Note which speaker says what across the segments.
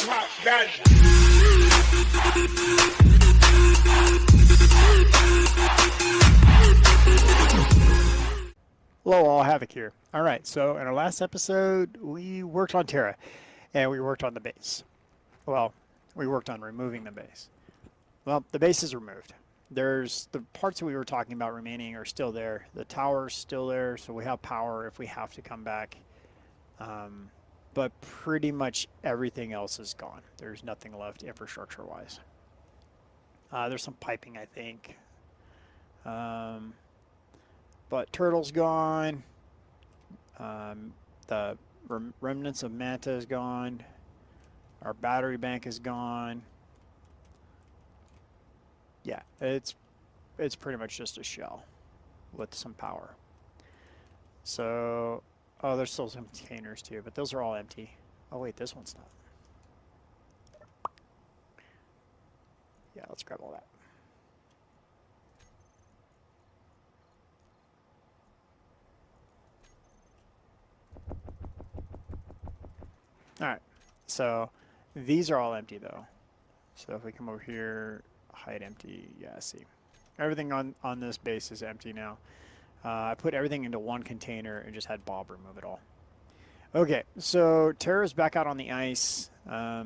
Speaker 1: Drop that.
Speaker 2: Hello all, Havoc here. Alright, so in our last episode, we worked on Terra, and we worked on the base. Well, we worked on removing the base. Well, the base is removed. There's the parts that we were talking about remaining are still there. The tower's still there, so we have power if we have to come back. But pretty much everything else is gone. There's nothing left infrastructure-wise. There's some piping, I think. But Turtle's gone. The remnants of Manta is gone. Our battery bank is gone. Yeah, it's pretty much just a shell with some power. So, oh, there's still some containers too, but those are all empty. Oh wait, this one's not. Yeah, let's grab all that. Alright, so these are all empty though. So if we come over here, hide empty, yeah, see. Everything on this base is empty now. I put everything into one container and just had Bob remove it all. Okay, so Terra's back out on the ice. A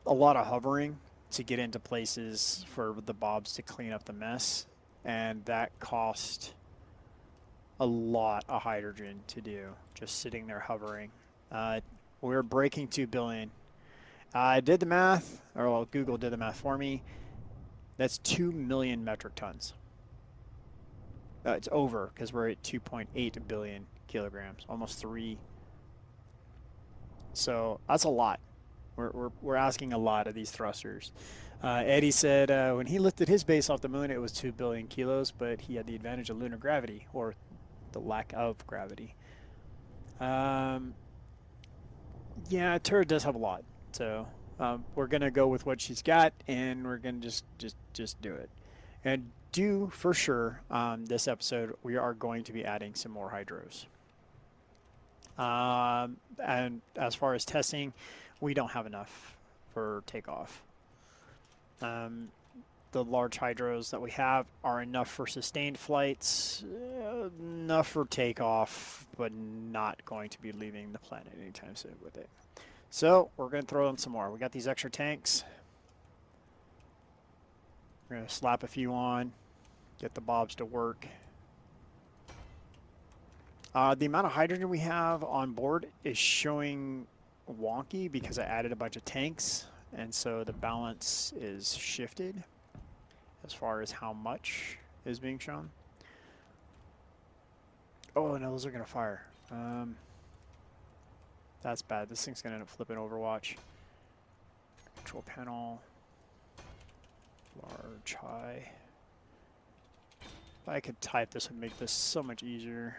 Speaker 2: lot of hovering to get into places for the Bobs to clean up the mess. And that cost a lot of hydrogen to do, just sitting there hovering. We're breaking 2 billion. I did the math, or well, Google did the math for me. That's 2 million metric tons. It's over because we're at 2.8 billion kilograms, almost 3. So that's a lot. We're asking a lot of these thrusters. Eddie said when he lifted his base off the moon, it was 2 billion kilos, but he had the advantage of lunar gravity, or the lack of gravity. Yeah, Terra does have a lot, so we're gonna go with what she's got, and we're gonna just do it. And do for sure this episode we are going to be adding some more hydros. And as far as testing, we don't have enough for takeoff. The large hydros that we have are enough for sustained flights, enough for takeoff, but not going to be leaving the planet anytime soon with it. So we're going to throw in some more. We got these extra tanks. We're going to slap a few on, get the Bobs to work. The amount of hydrogen we have on board is showing wonky because I added a bunch of tanks, and so the balance is shifted as far as how much is being shown. Oh no, those are gonna fire. That's bad. This thing's gonna end up flipping Overwatch. Control panel. Large, high. If I could type this would make this so much easier.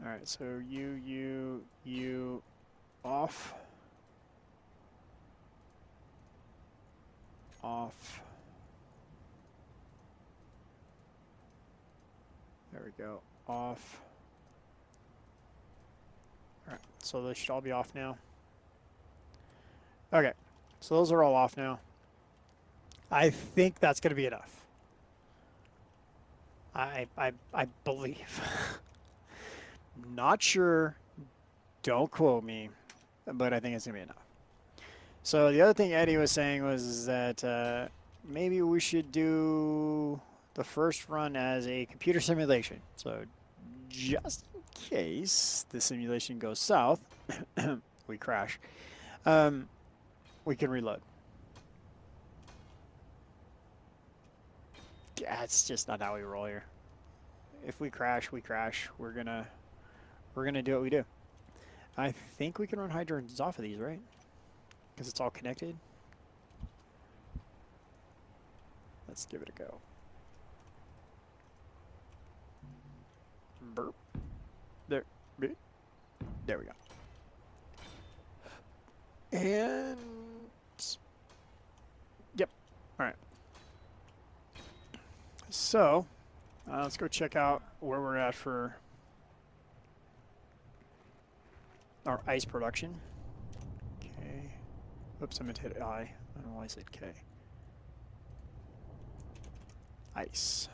Speaker 2: Alright, so you off. Off. There we go. Off. Alright, so they should all be off now. Okay, so those are all off now. I think that's going to be enough. I believe. Not sure. Don't quote me, but I think it's going to be enough. So the other thing Eddie was saying was that maybe we should do the first run as a computer simulation. So just in case the simulation goes south, we crash, we can reload. Yeah, it's just not how we roll here. If we crash, we crash. We're gonna do what we do. I think we can run hydrants off of these, right? Because it's all connected. Let's give it a go. Burp. There. There we go. And yep. All right. So let's go check out where we're at for our ice production. Okay. Oops, I meant to hit I. I don't know why I said K. Ice.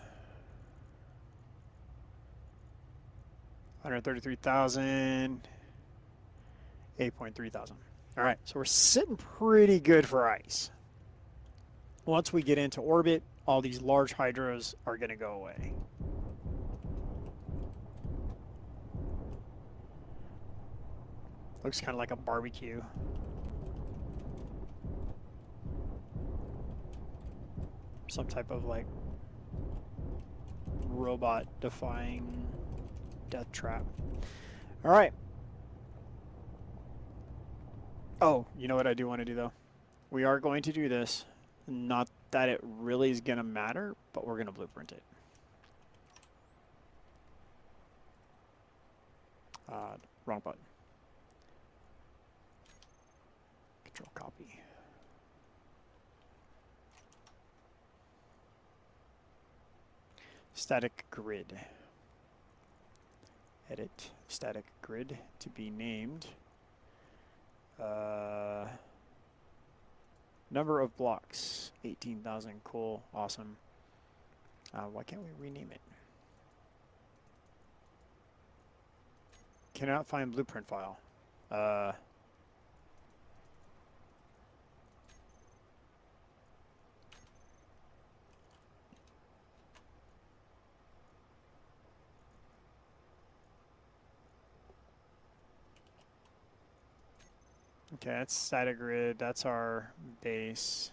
Speaker 2: 133,000. 8.3 thousand. All right, so we're sitting pretty good for ice. Once we get into orbit, all these large hydros are going to go away. Looks kind of like a barbecue. Some type of like robot defying death trap. All right. Oh, you know what I do want to do though? We are going to do this. Not that it really is going to matter, but we're going to blueprint it. Wrong button. Control copy. Static grid. Edit static grid to be named. Number of blocks, 18,000. Cool, awesome. Why can't we rename it? Cannot find blueprint file. Okay, that's static grid. That's our base.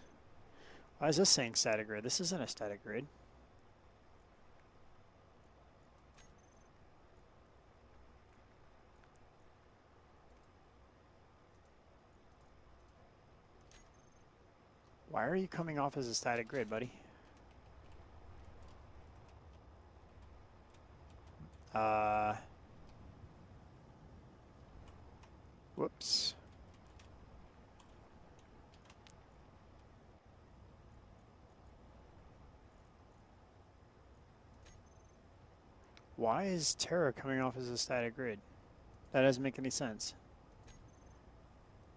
Speaker 2: Why is this saying static grid? This isn't a static grid. Why are you coming off as a static grid, buddy? Whoops. Why is Terra coming off as a static grid? That doesn't make any sense.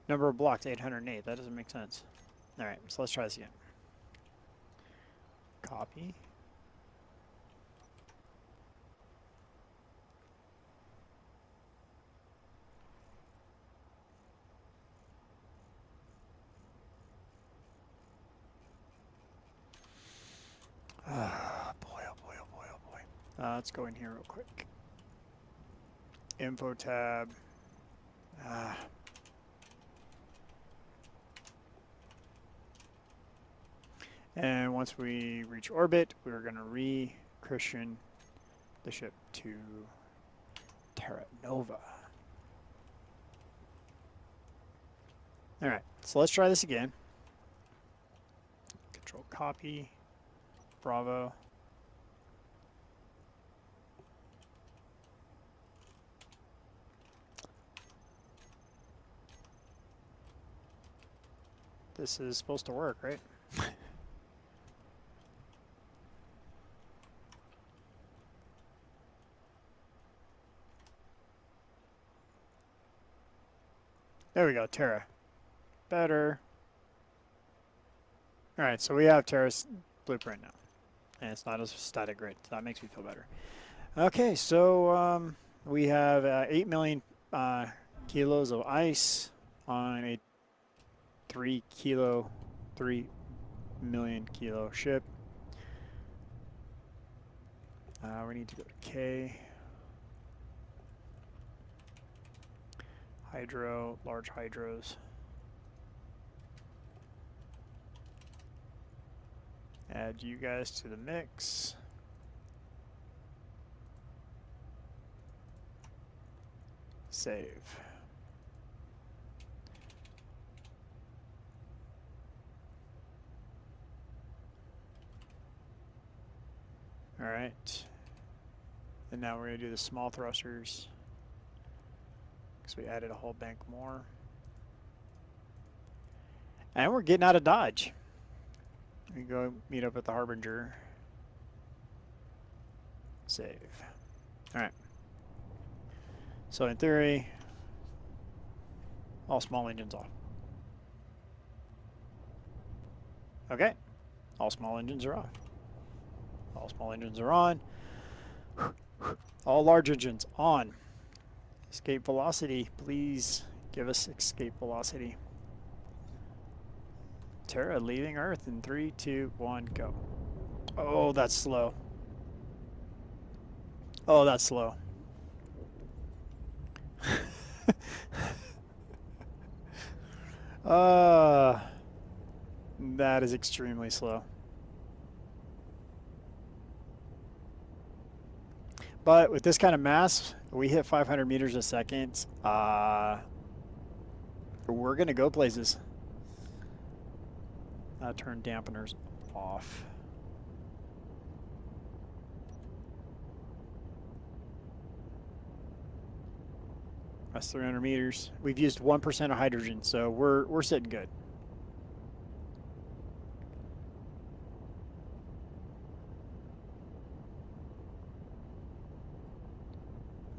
Speaker 2: Number of blocks, 808. That doesn't make sense. All right, so let's try this again. Copy. Boy, oh boy, oh boy, oh boy. Let's go in here real quick. Info tab. And once we reach orbit, we're going to re-Christian the ship to Terra Nova. All right, so let's try this again. Control copy, Bravo. This is supposed to work, right? There we go, Terra. Better. All right, so we have Terra's blueprint now. And it's not a static grid, so that makes me feel better. Okay, so we have 8 million kilos of ice on a 3 million kilo ship. We need to go to K. Hydro, large hydros. Add you guys to the mix. Save. All right. And now we're going to do the small thrusters, because we added a whole bank more. And we're getting out of Dodge. We go meet up at the Harbinger. Save. All right. So in theory, All small engines off. Okay. All small engines are off. All small engines are on. All large engines on. Escape velocity. Please give us escape velocity. Terra leaving Earth in 3, 2, 1, go. Oh, that's slow. Oh, that's slow. That is extremely slow. But with this kind of mass, we hit 500 meters a second. We're going to go places. Turn dampeners off. That's 300 meters. We've used 1% of hydrogen, so we're sitting good.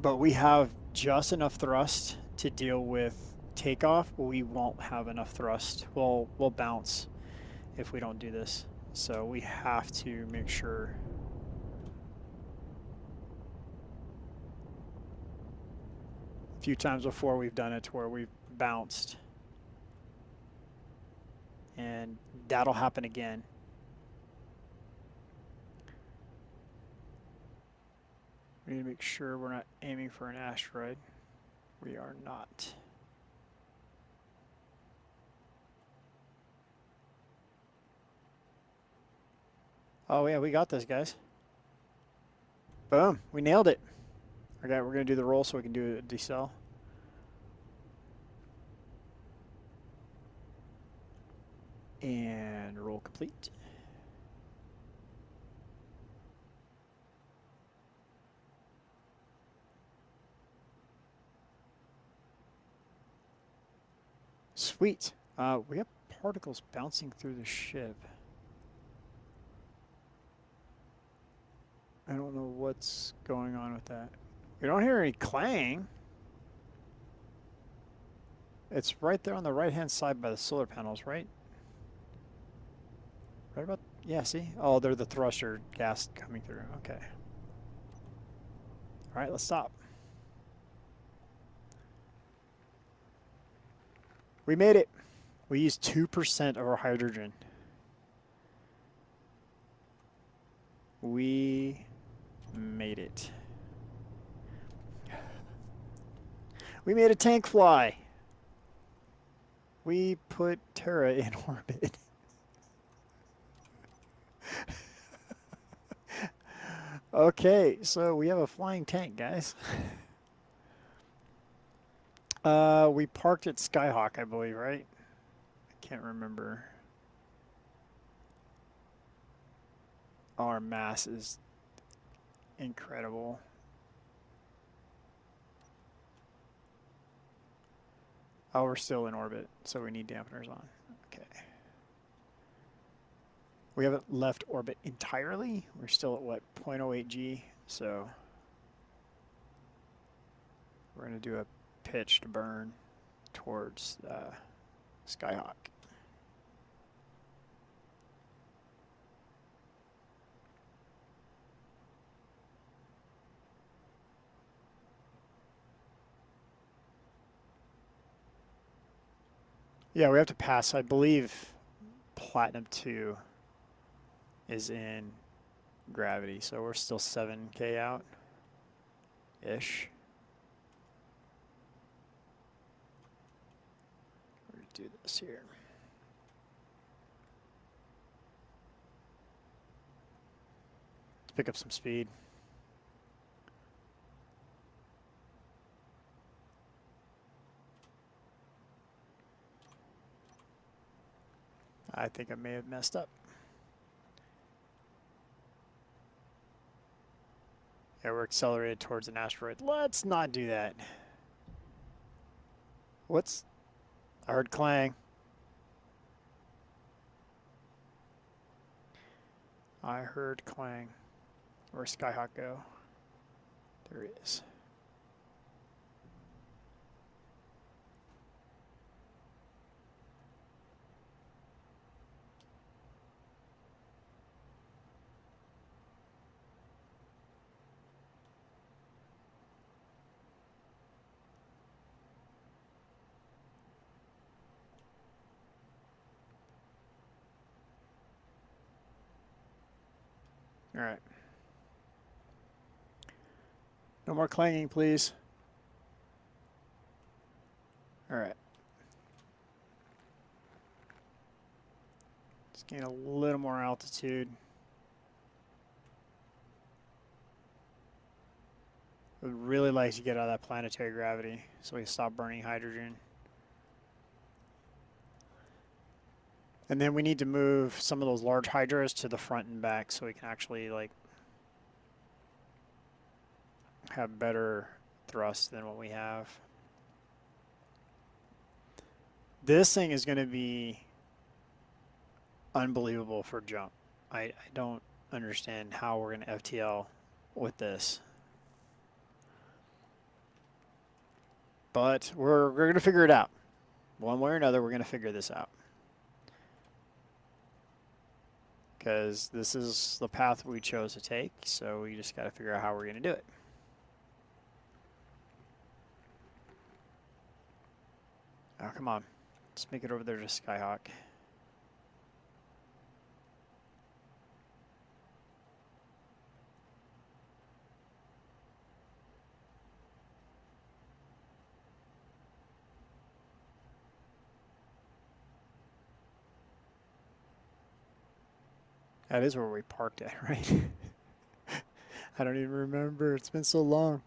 Speaker 2: But we have just enough thrust to deal with takeoff, but we won't have enough thrust. We'll bounce if we don't do this. So we have to make sure. A few times before we've done it to where we've bounced. And that'll happen again. We need to make sure we're not aiming for an asteroid. We are not. Oh yeah, we got this, guys. Boom, we nailed it. Okay, we're gonna do the roll so we can do a decel. And roll complete. Sweet. We have particles bouncing through the ship. I don't know what's going on with that. We don't hear any clang. It's right there on the right-hand side by the solar panels, right? Right about, yeah, see? Oh, they're the thruster gas coming through. Okay. All right, let's stop. We made it. We used 2% of our hydrogen. We made it. We made a tank fly. We put Terra in orbit. Okay, so we have a flying tank, guys. We parked at Skyhawk, I believe, right? I can't remember. Our mass is incredible. Oh, we're still in orbit, so we need dampeners on. Okay. We haven't left orbit entirely. We're still at what, 0.08 G, so we're going to do a pitch to burn towards Skyhawk. Yeah, we have to pass, I believe, Platinum 2 is in gravity, so we're still 7K out-ish. We're going to do this here. Let's pick up some speed. I think I may have messed up. Yeah, we're accelerated towards an asteroid. Let's not do that. What's... I heard clang. I heard clang. Where's Skyhawk go? There he is. All right. No more clanging, please. All right. Let's gain a little more altitude. I would really like to get out of that planetary gravity so we can stop burning hydrogen. And then we need to move some of those large hydras to the front and back so we can actually like have better thrust than what we have. This thing is going to be unbelievable for jump. I don't understand how we're going to FTL with this. But we're going to figure it out. One way or another, we're going to figure this out. Because this is the path we chose to take, so we just got to figure out how we're going to do it. Oh, come on. Let's make it over there to Skyhawk. That is where we parked at, right? I don't even remember. It's been so long.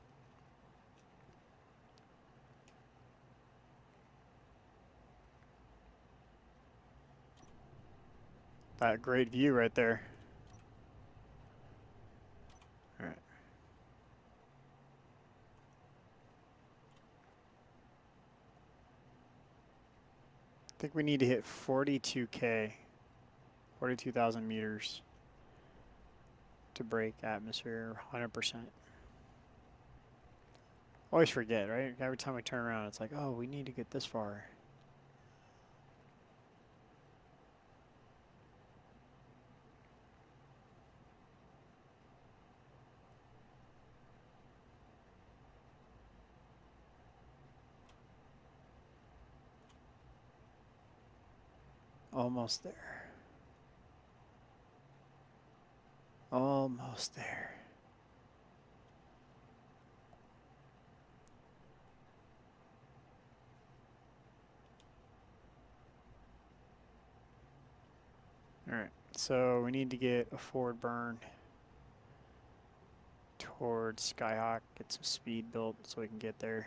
Speaker 2: That great view right there. All right. I think we need to hit 42K, 42,000 meters to break atmosphere 100%. Always forget, right? Every time we turn around, it's like, oh, we need to get this far. Almost there. Almost there. All right, so we need to get a forward burn towards Skyhawk, get some speed built so we can get there.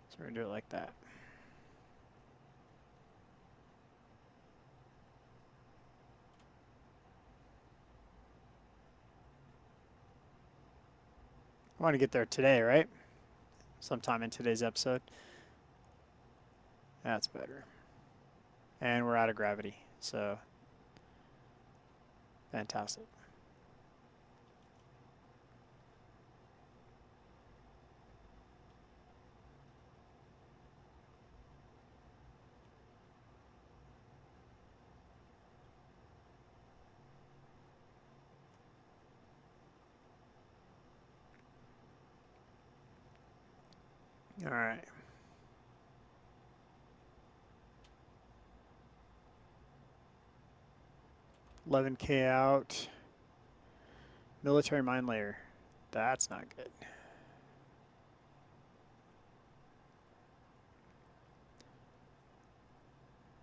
Speaker 2: So we're gonna do it like that. I want to get there today, right? Sometime in today's episode. That's better. And we're out of gravity, so fantastic. All right. $11K out. Military mine layer. That's not good.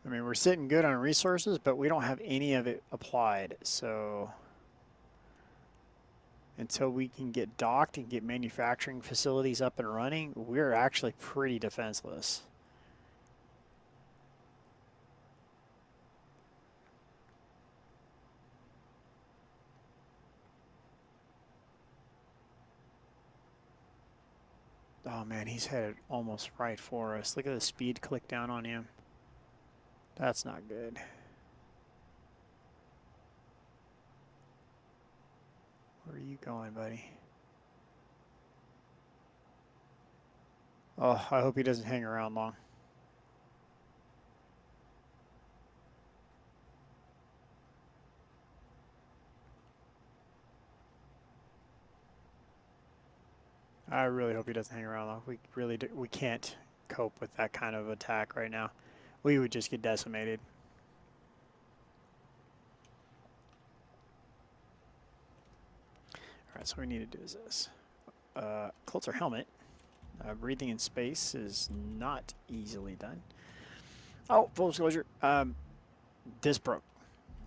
Speaker 2: I mean, we're sitting good on resources, but we don't have any of it applied. So until we can get docked and get manufacturing facilities up and running, we're actually pretty defenseless. Oh man, he's headed almost right for us. Look at the speed click down on him. That's not good. Where are you going, buddy? Oh, I hope he doesn't hang around long. I really hope he doesn't hang around long. We can't cope with that kind of attack right now. We would just get decimated. right, so what we need to do is this. Coulter helmet. Breathing in space is not easily done. Oh, full disclosure. This broke.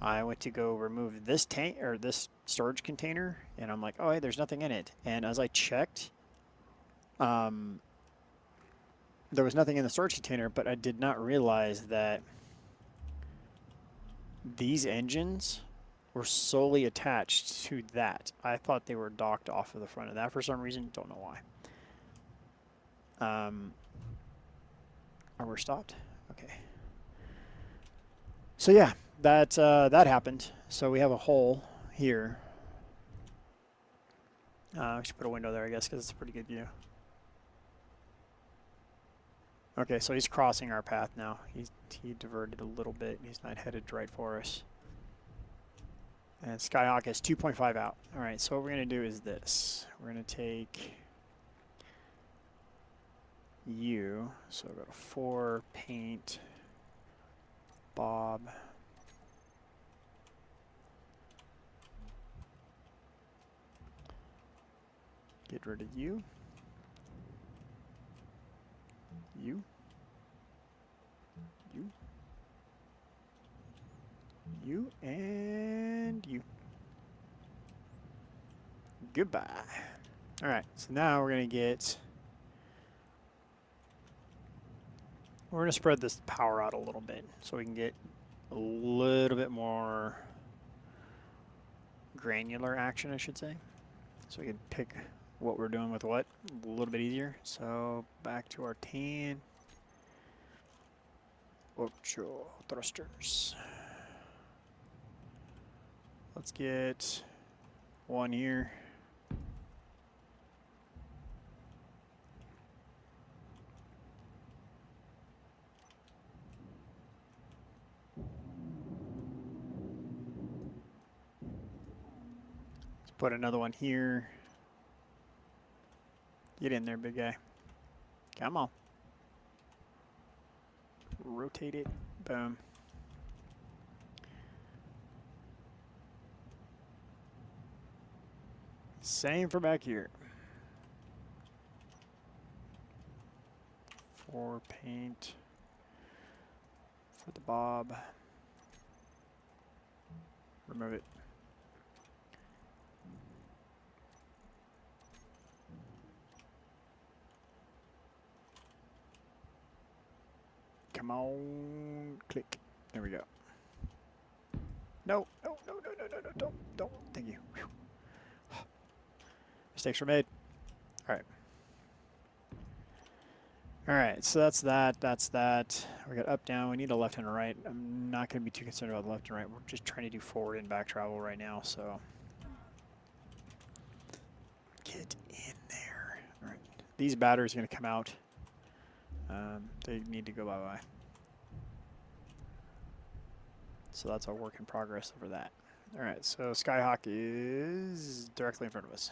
Speaker 2: I went to go remove this tank or this storage container, and I'm like, oh, hey, there's nothing in it. And as I checked, there was nothing in the storage container, but I did not realize that these engines were solely attached to that. I thought they were docked off of the front of that for some reason. Don't know why. Are we stopped? Okay. So yeah, that happened. So we have a hole here. I should put a window there, I guess, because it's a pretty good view. Okay, so he's crossing our path now. He diverted a little bit. He's not headed right for us. And Skyhawk is 2.5 out. All right, so what we're going to do is this. We're going to take you. So go to 4, paint, Bob. Get rid of you. You. You. You and you. Goodbye. All right, so now we're going to spread this power out a little bit so we can get a little bit more granular action, I should say. So we can pick what we're doing with what a little bit easier. So back to our tan. Ocho thrusters. Let's get one here. Let's put another one here. Get in there, big guy. Come on. Rotate it. Boom. Same for back here. 4 paint for the Bob. Remove it. Come on, click. There we go. No, no, no, no, no, no, no, don't. Thank you. Whew. Mistakes were made. All right. All right, so that's that. We got up, down. We need a left and a right. I'm not going to be too concerned about the left and right. We're just trying to do forward and back travel right now, so. Get in there. All right. These batteries are going to come out. They need to go bye-bye. So that's our work in progress over that. All right, so Skyhawk is directly in front of us.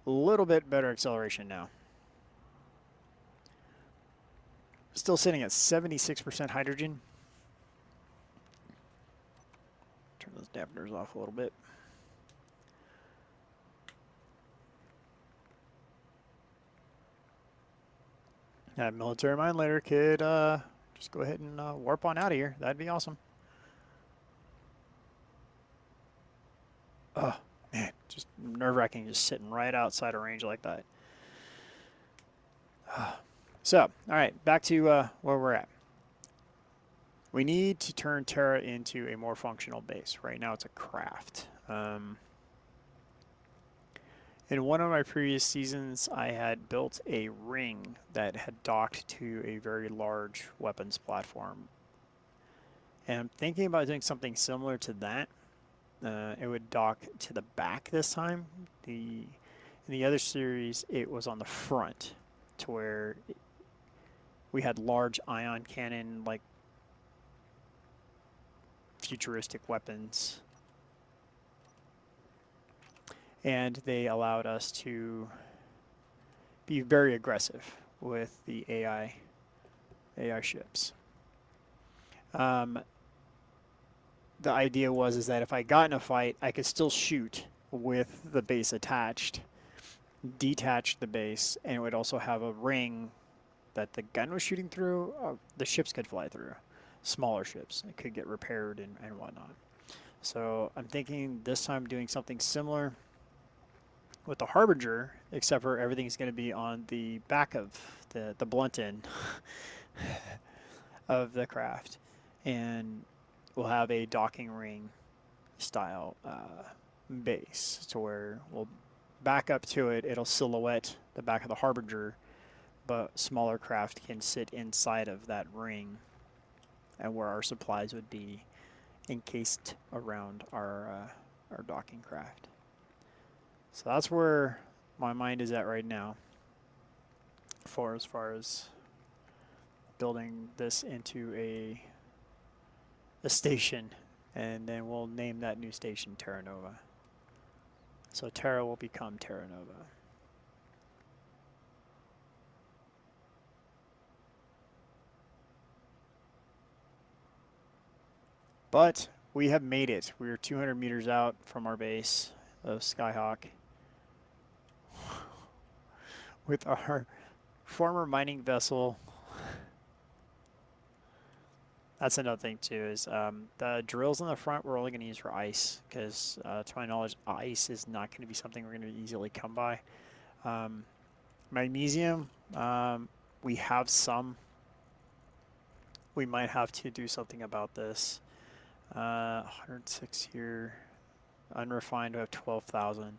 Speaker 2: A little bit better acceleration now. Still sitting at 76% hydrogen. Turn those dampeners off a little bit. That military mine later could just go ahead and warp on out of here. That'd be awesome. Oh, man, just nerve-wracking just sitting right outside of range like that. So, all right, back to where we're at. We need to turn Terra into a more functional base. Right now it's a craft. In one of my previous seasons, I had built a ring that had docked to a very large weapons platform. And I'm thinking about doing something similar to that. It would dock to the back this time. In the other series, it was on the front, to where we had large ion cannon, like futuristic weapons. And they allowed us to be very aggressive with the AI ships. the idea was is that if I got in a fight, I could still shoot with the base attached, detach the base, and it would also have a ring that the gun was shooting through. The ships could fly through, smaller ships. It could get repaired and whatnot. So I'm thinking this time doing something similar with the Harbinger, except for everything's going to be on the back of the blunt end of the craft. And we'll have a docking ring style base to where we'll back up to it. It'll silhouette the back of the Harbinger, but smaller craft can sit inside of that ring, and where our supplies would be encased around our docking craft. So that's where my mind is at right now for as far as building this into a station, and then we'll name that new station Terra Nova. So Terra will become Terra Nova. But we have made it. We are 200 meters out from our base of Skyhawk with our former mining vessel. That's another thing too, is the drills in the front we're only going to use for ice, because to my knowledge, ice is not going to be something we're going to easily come by. Magnesium, we have some. We might have to do something about this. 106 here. Unrefined, we have 12,000.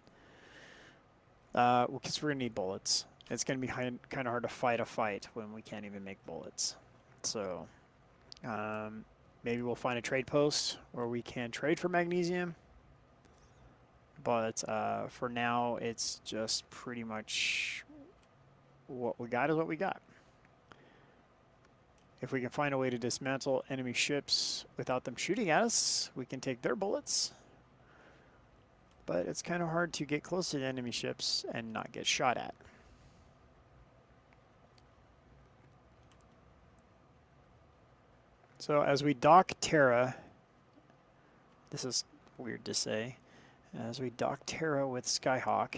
Speaker 2: Because we're going to need bullets. It's going to be kind of hard to fight a fight when we can't even make bullets. So maybe we'll find a trade post where we can trade for magnesium. But for now, it's just pretty much what we got is what we got. If we can find a way to dismantle enemy ships without them shooting at us, we can take their bullets. But it's kind of hard to get close to the enemy ships and not get shot at. So as we dock Terra, this is weird to say, as we dock Terra with Skyhawk.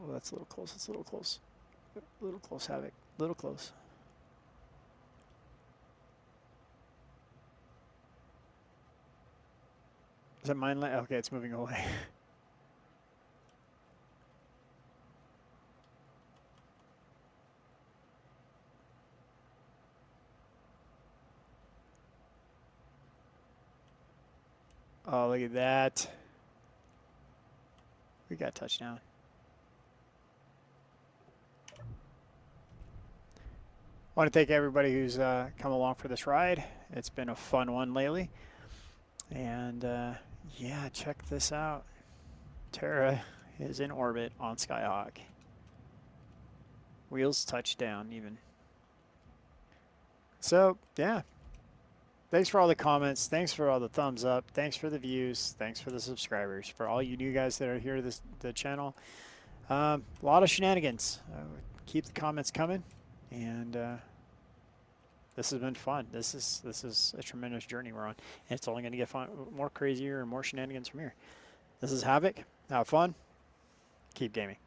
Speaker 2: Oh, that's a little close, that's a little close. A little close, Havoc, a little close. Is that mine? Okay, it's moving away. Oh, look at that. We got touchdown. I want to thank everybody who's come along for this ride. It's been a fun one lately. And yeah, check this out. Terra is in orbit on Skyhawk. Wheels touch down even. So, yeah. Thanks for all the comments. Thanks for all the thumbs up. Thanks for the views. Thanks for the subscribers. For all you new guys that are here to the channel. A lot of shenanigans. Keep the comments coming. And this has been fun. This is a tremendous journey we're on. And it's only going to get more crazier and more shenanigans from here. This is Havoc. Have fun. Keep gaming.